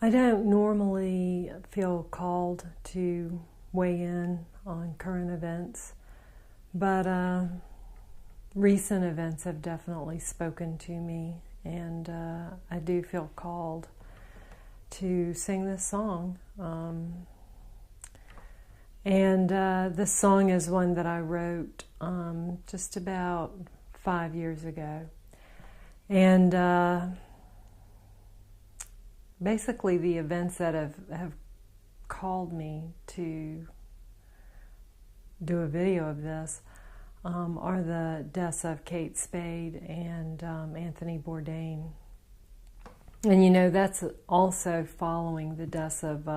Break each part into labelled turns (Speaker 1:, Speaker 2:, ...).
Speaker 1: I don't normally feel called to weigh in on current events, but recent events have definitely spoken to me, and I do feel called to sing this song. This song is one that I wrote just about 5 years ago. And basically the events that have called me to do a video of this are the deaths of Kate Spade and Anthony Bourdain. And you know, that's also following the deaths of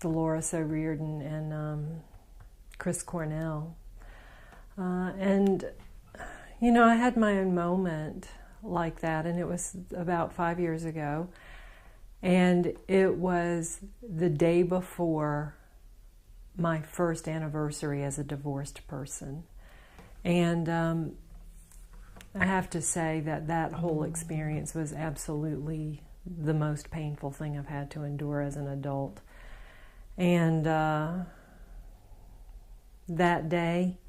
Speaker 1: Dolores O'Riordan and Chris Cornell. And you know, I had my own moment like that, and it was about 5 years ago, and it was the day before my first anniversary as a divorced person. And I have to say that that whole experience was absolutely the most painful thing I've had to endure as an adult. And that day,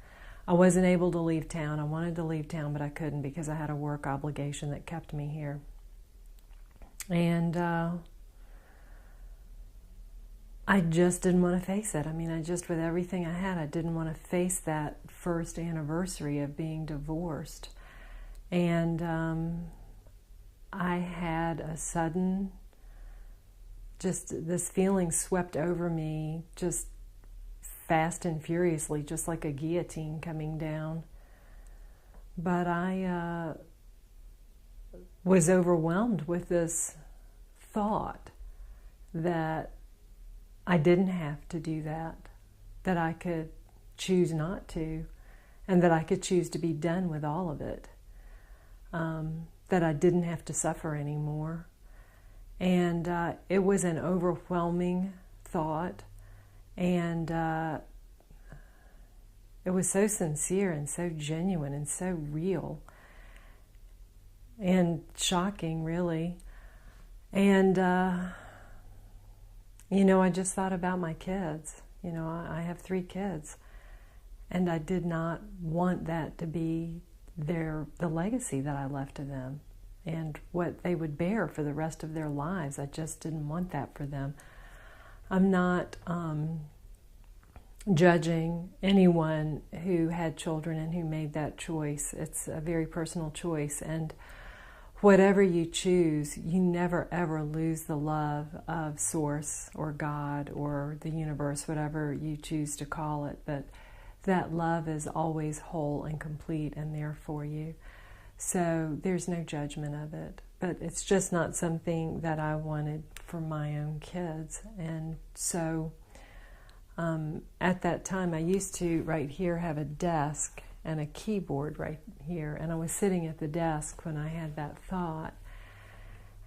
Speaker 1: I wasn't able to leave town. I wanted to leave town, but I couldn't because I had a work obligation that kept me here. And I just didn't want to face it. I mean, with everything I had, I didn't want to face that first anniversary of being divorced. And I had a sudden, just this feeling swept over me, just fast and furiously, just like a guillotine coming down. But I was overwhelmed with this thought that I didn't have to do that I could choose not to, and that I could choose to be done with all of it, that I didn't have to suffer anymore. And it was an overwhelming thought. And it was so sincere and so genuine and so real and shocking, really. And, you know, I just thought about my kids. You know, I have 3 kids, and I did not want that to be the legacy that I left to them and what they would bear for the rest of their lives. I just didn't want that for them. I'm not judging anyone who had children and who made that choice. It's a very personal choice, and whatever you choose, you never ever lose the love of Source or God or the universe, whatever you choose to call it, but that love is always whole and complete and there for you. So there's no judgment of it. But it's just not something that I wanted for my own kids. And so at that time, I used to, right here, have a desk and a keyboard right here. And I was sitting at the desk when I had that thought.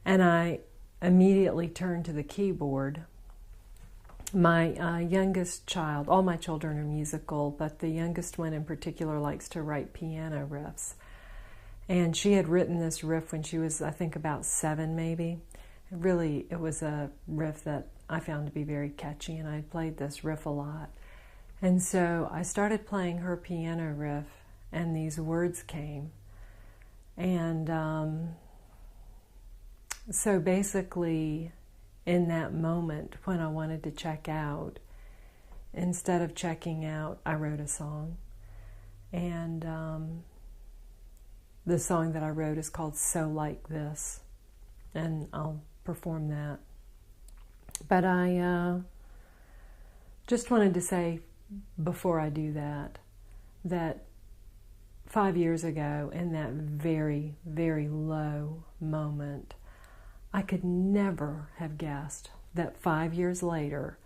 Speaker 1: And I immediately turned to the keyboard. My youngest child, all my children are musical, but the youngest one in particular likes to write piano riffs. And she had written this riff when she was, I think, about 7 maybe. Really, it was a riff that I found to be very catchy, and I played this riff a lot. And so I started playing her piano riff, and these words came. And so basically, in that moment when I wanted to check out, instead of checking out, I wrote a song. And the song that I wrote is called So Like This, and I'll perform that. But I just wanted to say before I do that, that 5 years ago, in that very, very low moment, I could never have guessed that 5 years later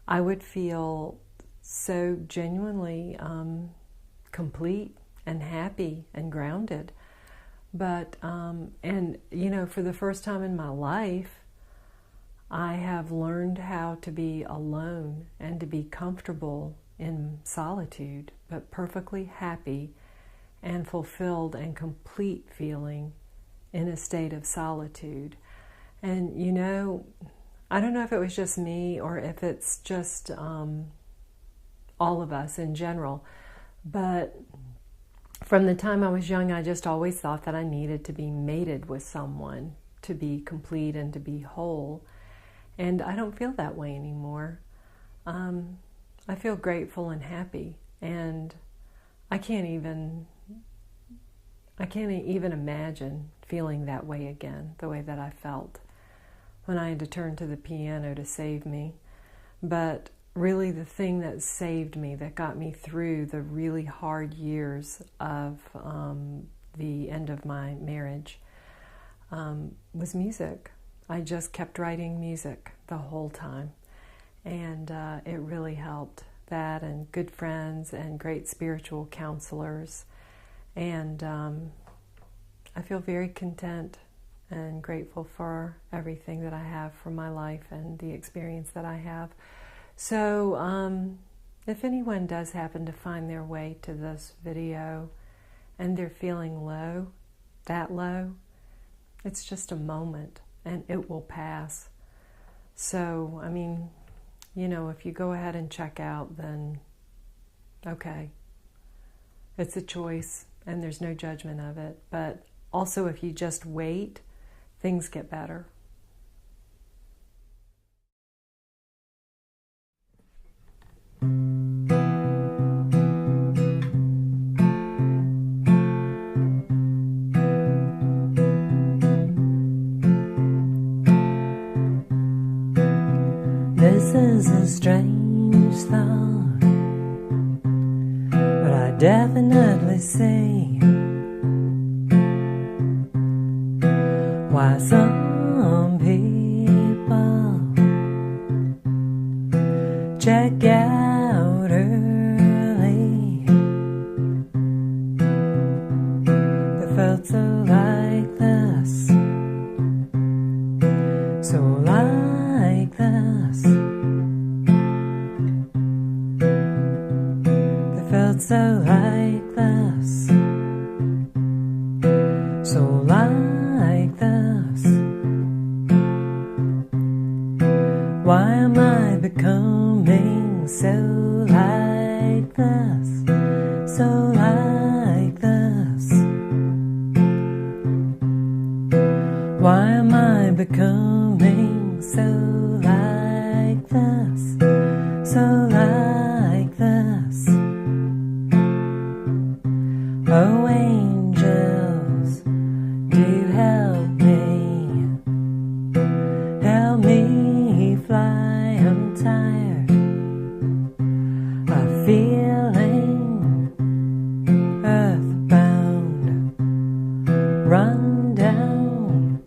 Speaker 1: I would feel so genuinely complete and happy and grounded. But, and you know, for the first time in my life, I have learned how to be alone and to be comfortable in solitude, but perfectly happy and fulfilled and complete feeling in a state of solitude. And you know, I don't know if it was just me or if it's just all of us in general, but from the time I was young, I just always thought that I needed to be mated with someone to be complete and to be whole. And I don't feel that way anymore. I feel grateful and happy, and I can't even imagine feeling that way again, the way that I felt when I had to turn to the piano to save me. But really the thing that saved me, that got me through the really hard years of the end of my marriage, was music. I just kept writing music the whole time, and it really helped. That and good friends and great spiritual counselors, and I feel very content and grateful for everything that I have for my life and the experience that I have. So if anyone does happen to find their way to this video and they're feeling low, that low, it's just a moment and it will pass. So, I mean, you know, if you go ahead and check out, then okay. It's a choice and there's no judgment of it. But also if you just wait, things get better.
Speaker 2: This is a strange thought, but I definitely see why some people check out early. They felt so like this, so like this. They felt so like this, so like this. Why am I becoming so like this, so like this? Why am I becoming so like this, so like this? Oh, angels, do help me fly. I'm tired of feeling earthbound, run down.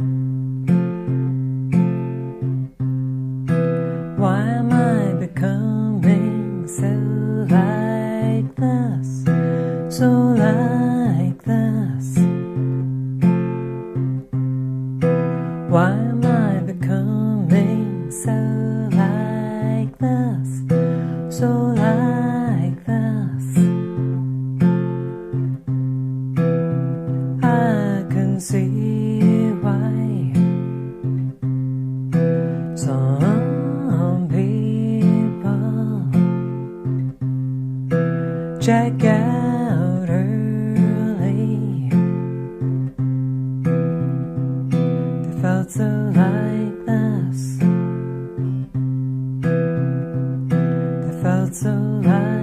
Speaker 2: Why am I becoming so like this, so like this? Why am I becoming so like this, so like this? I can see why some people check out early. They felt so like this. They felt so like